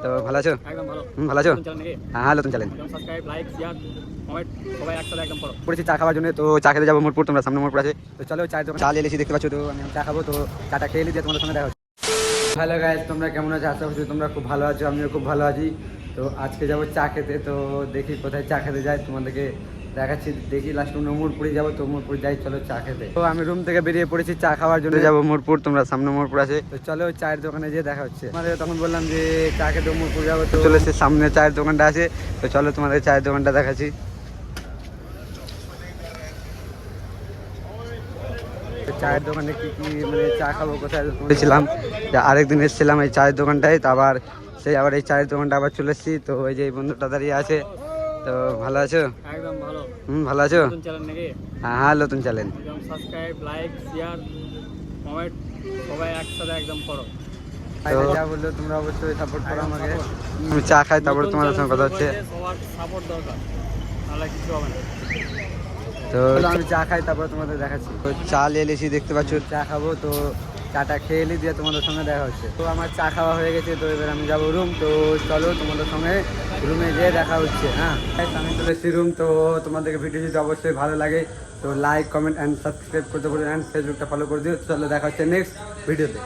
তো ভালো আছো? একদম ভালো। ভালো আছো? নতুন চ্যানেল নাকি? হ্যাঁ নতুন চ্যানেল। একদম সাবস্ক্রাইব, লাইক, শেয়ার, কমেন্ট সবাই একসাথে একদম করো। পড়েছি চা খাওয়ার জন্য, তো চা খেতে যাবো মোরপুর, তোমরা সামনে মোরপুর আছে, তো চলো চায়ের দোকান চা নিয়ে এসেছি দেখতে পাচ্ছ, তো আমি চা খাবো, তো চাটা খেয়ে নিয়ে তোমাদের সঙ্গে দেখা হচ্ছে। হ্যালো গাইস, তোমরা কেমন আছো? আশা করছি তোমরা খুব ভালো আছো, আমিও খুব ভালো আছি। তো আজকে যাবো চা খেতে, তো দেখি কোথায় চা খেতে যাই, তোমাদেরকে দেখাচ্ছি। দেখি লাস্ট মোরপুরে যাবো, তো মোরপুর যাই, চলো চা খেতে। তো আমি রুম থেকে বেরিয়ে পড়েছি চা খাওয়ার জন্য, যাবো মোরপুর, তোমরা সামনে মোরপুর আছে, তো চলো চায়ের দোকানে যেয়ে দেখা হচ্ছে। আমাদের তখন বললাম যে চা খেতে মোরপুর যাবো, তো চলে এসে সামনে চায়ের দোকানটা আছে, তো চলো তোমাদের চায়ের দোকানটা দেখাচ্ছি। চায়ের দোকানে কি কি মানে চা খাবো কোথায় বলেছিলাম, যে আরেকদিন এসেছিলাম এই চায়ের দোকানটায়, তো আবার সেই আবার এই চায়ের দোকানটা আবার চলে এসেছি। তো এই যে এই বন্ধুটা দাঁড়িয়ে আছে, তো ভালো আছো? একদম ভালো। ভালো আছো? নতুন চ্যানেল নাকি? হ্যাঁ নতুন চ্যানেল। একদম সাবস্ক্রাইব, লাইক, শেয়ার, কমেন্ট সবাই একসাথে একদম করো। তো যা বললো তোমরা অবশ্যই সাপোর্ট করো আমাকে। চা খাই, তারপরে তোমাদের সঙ্গে কথা হচ্ছে। সবার সাপোর্ট দরকার, নাহলে কিছু হবে না। তো আমি চা খাই, তারপরে তোমাদের দেখাচ্ছি। তো চা নিয়ে এসেছি দেখতে পাচ্ছ, চা খাবো, তো চাটা খেয়ে এলি দিয়ে তোমাদের সঙ্গে দেখা হচ্ছে। তো আমার চা খাওয়া হয়ে গেছে, তো এবার আমি যাবো রুম, তো চলো তোমাদের সঙ্গে রুমে যেয়ে দেখা হচ্ছে। হ্যাঁ আমি চলে এসেছি রুম, তো তোমাদেরকে ভিডিও যদি অবশ্যই ভালো লাগে তো লাইক, কমেন্ট অ্যান্ড সাবস্ক্রাইব করতে পারো, অ্যান্ড ফেসবুকটা ফলো করে দিও। চলো দেখা হচ্ছে নেক্সট ভিডিওতে।